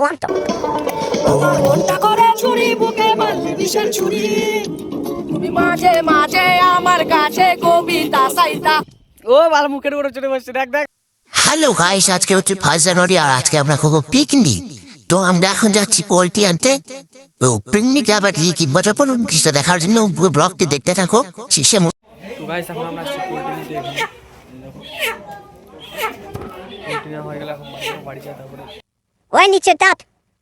One top. আমার মনটা করে ছুরি বুকে মারলি বিষের ছুরি, তুমি মাঝে মাঝে আমার কাছে কবিতা চাইতা। ও ভালো মুখের উপরে চলে বসছে, দেখ দেখ। হ্যালো গাইস, আজকে হচ্ছে 5 জানুয়ারি আর আজকে আমরা খাবো পিকনিক। তো আমরা এখন যাচ্ছি পোল্ট্রি আনতে। তো পিকনিক আবার কি মজা করুন কিছু দেখার জন্য ব্লগটি দেখতে থাকো শেষে। তো গাইস এখন আমরা আসছি পোল্ট্রি নিতে। পোল্ট্রি হয়ে গেলে এখন বাড়ি যাই, তারপরে ওই নিচে টাপ।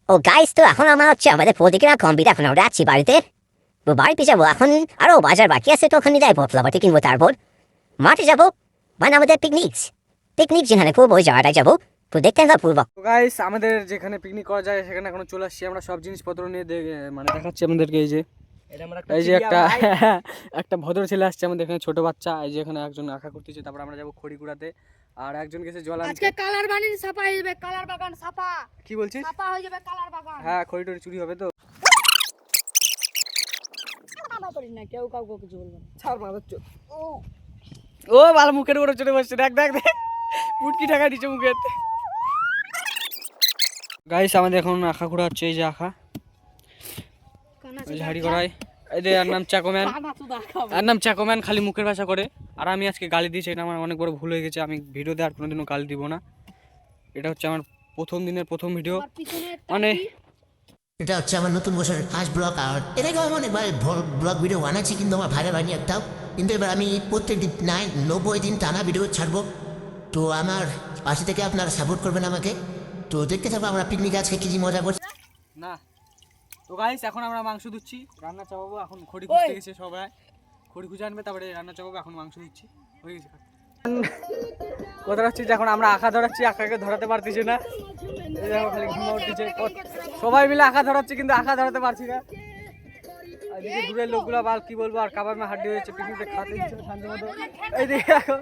ও গাইস, তো এখন আমার হচ্ছে আমাদের পোল্ট্রি কেনা কমপ্লিট। এখন আমরা যাচ্ছি বাড়িতে, তো বাড়িতে যাবো। এখন আরো বাজার বাকি আছে, তো ওখানে যাই মশলাপাতি কিনবো, তারপর মাঠে যাবো। মানে আমাদের পিকনিক যেখানে করবো ওই জায়গাটায় যাবো, তো দেখতে পূর্বক। তো গাইস আমাদের যেখানে পিকনিক করা যায় সেখানে এখন চলে আসছি আমরা। সব জিনিসপত্র নিয়ে মানে দেখাচ্ছি আমাদেরকে। এই যে একটা ভদ্র ছেলে আসছে আমাদের এখানে, ছোট বাচ্চা। এই যে এখানে একজন আঁকা করতেছে, তারপর আমরা যাবো খড়ি কুড়াতে। আর একজন গেছে জল আনতে। আজকে কালার বানিয়ে ছাপা হয়ে যাবে, কালার বাগান ছাপা। কি বলছিস? ছাপা হয়ে যাবে কালার বাগান। হ্যাঁ, খড়ি টড়ি চুরি হবে তো। করিস না, কেউ কাউকে কিছু বলবে না। ছাড় মাদার চোদ। ও ভালো মুখের উপরে চলে বসছে, দেখ দেখ দেখ, পুটকি টাকা দিচ্ছে মুখে। গাইস আমাদের এখন আঁকা কুড়া হচ্ছে। এই যে আঁকা, ওই যে হাড়ি করাই। এই যে এর নাম চাকোম্যান, এর নাম চাকোম্যান, খালি মুখের ভাষা করে। আর আমি আজকে গালি দিয়েছি, এটা আমার অনেক বড় ভুল হয়ে গেছে। আমি ভিডিওতে আর কোনোদিনও গালি দিব না। এটা হচ্ছে আমার প্রথম দিনের প্রথম ভিডিও। মানে এটা হচ্ছে আমার নতুন বছরের ফার্স্ট ব্লগ। আর এর আগে আমি অনেকবার ব্লগ ভিডিও বানাচ্ছি, কিন্তু আমার ভাইরাল হয়নি একটাও। কিন্তু এবার আমি প্রত্যেক দিন 90 দিন টানা ভিডিও ছাড়বো। তো আমার পাশে থেকে আপনারা সাপোর্ট করবেন আমাকে। তো দেখতে থাকবো আমরা পিকনিকে আজকে কি মজা করছি। না, তো গাইস এখন আমরা মাংস দিচ্ছি, রান্না চাপাবো। এখন খড়ি খুঁজতে গেছে সবাই, খড়ি খুঁজে আনবে, তারপরে রান্না চাপাবো। এখন মাংস দিচ্ছি, হয়ে গেছে। কথা হচ্ছে যে এখন আমরা আঁকা ধরাচ্ছি, আঁকাকে ধরাতে পারতেছি না। এই দেখো খালি ঘুমা উঠতেছে। সবাই মিলে আঁকা ধরাচ্ছি, কিন্তু আঁকা ধরাতে পারছি না। এদিকে দূরের লোকগুলো বাল কি বলবো, আর কাবার মা হাড্ডি হয়েছে, পিকনিকে খাতে দিচ্ছে না শান্তি মতো। এই দিকে দেখো,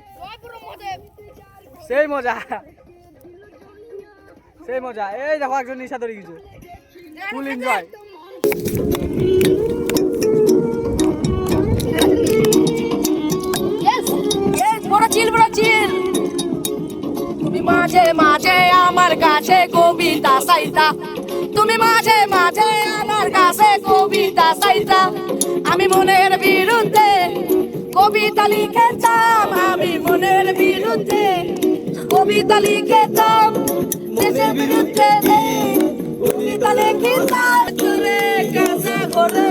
সেই মজা সেই মজা। এই দেখো একজন নিশা ধরে গেছে, ফুল এনজয়। তুমি মাঝে মাঝে আমার কাছে কবিতা চাইতা, তুমি মাঝে মাঝে আমার কাছে কবিতা চাইতা। আমি মনের বিরুদ্ধে কবিতা লিখেতাম, আমি মনের বিরুদ্ধে কবিতা লিখেতাম, দেশের বিরুদ্ধে কবিতা লিখেতাম। তোরে গাছা করে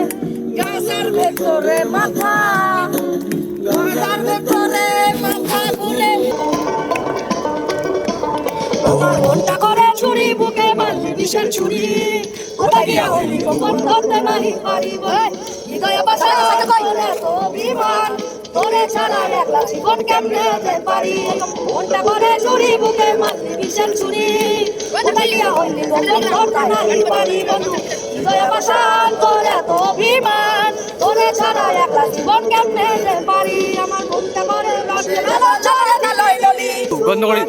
গাছের ভেতরে মাথা, গাছার ভেতরে মাথা বলে আমার মনটা করে ছুরি বুকে মারলি বিষের ছুরি, কোথায় গিয়া হইলি কখন ধরতে নাহি পারিব। হৃদয়ে বাসা করে তো বিমান, তোরে ছাড়া একলা জীবন কেমনে যেতে পারি। মনটা করে ছুরি বুকে মারলি বিষের ছুরি, কোথায় গিয়া হইলি কখন ধরতে নাহি পারিব। হৃদয়ে বাসা করে তো বিমান, তোরে ছাড়া একলা জীবন কেমনে যেতে পারি। আমার মনটা করে ভালো চলে গেল ললি বন্ধ করে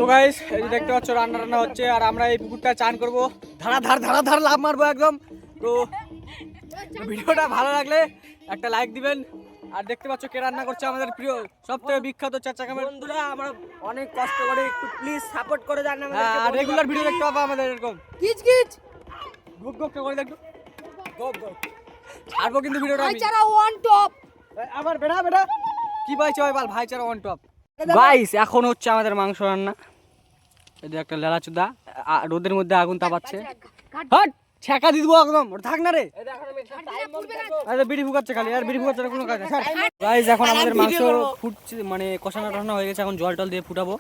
তো গাইস এই যে দেখতে পাচ্ছ রান্না হচ্ছে, আর আমরা এই পুকুরটা চান করবো, ধার লাভ মারবো একদম। তো ভিডিওটা ভালো লাগলে একটা লাইক দিবেন। আর দেখতে পাচ্ছ কে রান্না করছে, আমাদের প্রিয় সবথেকে বিখ্যাত চাচা কামের বন্ধুরা, আমরা অনেক কষ্ট করে, একটু প্লিজ সাপোর্ট করে দেন আমাদের। আর রেগুলার ভিডিও দেখতে পাবো আমাদের এরকম কিচ কিচ গুপ গুপ করে দেখো, ছাড়বো কিন্তু ভিডিওটা আমি। ভাইচারা ওয়ান টপ। আবার বেটা কি পাইছে ভাই, বল ভাইচারা ওয়ান টপ। গাইস এখন হচ্ছে আমাদের মাংস রান্না। এই যে একটা লেলা চুদা রোদের মধ্যে আগুন তাপাচ্ছে। হট ছেকা দিয়ে দেবো একদম, ওটা থাক না রে। আরে বিড়ি ফুকাচ্ছে খালি, আর বিড়ি ফুকাচ্ছে কোনো কাজ না। গাইস এখন আমাদের মাংস ফুটছে, মানে কষানো টষানো হয়ে গেছে, এখন জল টল দিয়ে ফুটাবো।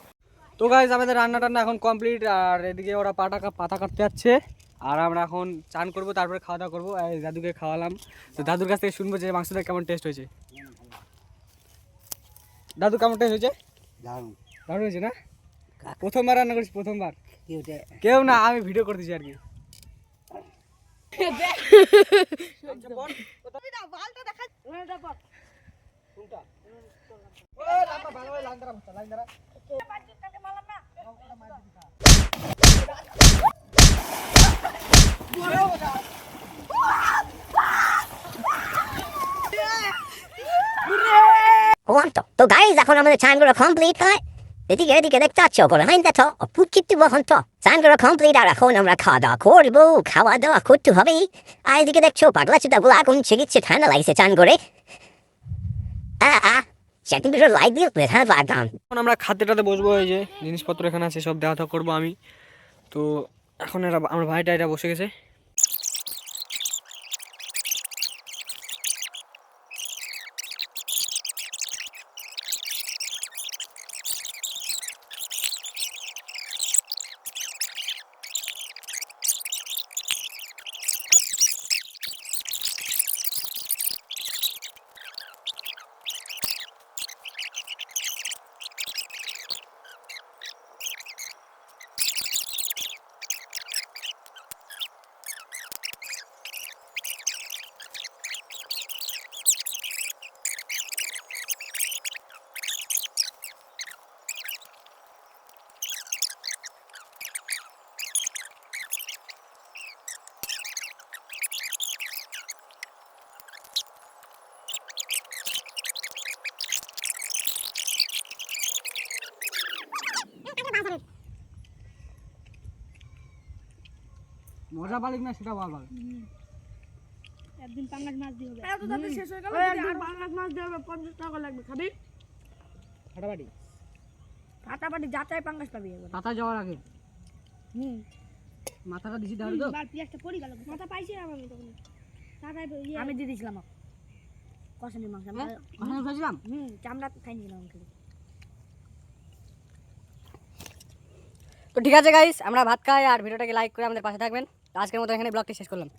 তো গাইস আমাদের রান্না টান্না এখন কমপ্লিট। আর এদিকে ওরা পাতা কাটতে যাচ্ছে, আর আমরা এখন চান করবো, তারপরে খাওয়া দাওয়া করবো। দাদুকে খাওয়ালাম, তো দাদুর কাছ থেকে শুনবো যে মাংসটা কেমন টেস্ট হয়েছে। দাদু কেমন টেস্ট হয়েছে? দারুণ হয়েছে না? প্রথমবার রান্না করছি, প্রথমবার। কেউ না, আমি ভিডিও করতেছি আর কি। তো গাইজ এখন আমাদের চানগুলো কমপ্লিট হয়। এদিকে এদিকে দেখতে পাচ্ছ ওগুলো হাইন দেখো পুটকিট্টু বহন তো চানগুলো কমপ্লিট আর এখন আমরা খাওয়া দাওয়া করবো। খাওয়া দাওয়া করতে হবেই। আর এদিকে দেখছো পাগলা চুদাগুলো আগুন ছিগিচ্ছে, ঠান্ডা লাগছে চান করে। সেদিন দুটো লাইট দিয়ে হ্যাঁ বাগান। এখন আমরা খাদ্যটাতে বসবো, এই যে জিনিসপত্র এখানে আছে সব দেওয়া করবো আমি। তো এখন এরা আমার ভাইটা এটা বসে গেছে। মজা পালিক না সেটা বল। একদিন পাঙ্গাস মাছ দিয়ে হবে। তো তাতে শেষ হয়ে গেল। আর পাঙ্গাস মাছ দিয়ে হবে 50 টাকা লাগবে, খাবি? ফাটাফাটি ফাটাফাটি যাচাই পাঙ্গাস পাবি এবার। পাতা যাওয়ার আগে হুম মাথাটা দিছি তাহলে তো। আর পিয়াজটা পড়ি গেল, মাথা পাইছি আমি তখন। টাকাই আমি দিয়ে দিয়েছিলাম কষানি মাংস। ওখানে ফেলছিলাম। চামড়া খাইনি গেলাম খালি। তো ঠিক আছে গাইস, আমরা ভাত খাই আর ভিডিওটাকে লাইক করে আমাদের পাশে থাকবেন। আজকের মতো এখানে ব্লগটি শেষ করলাম।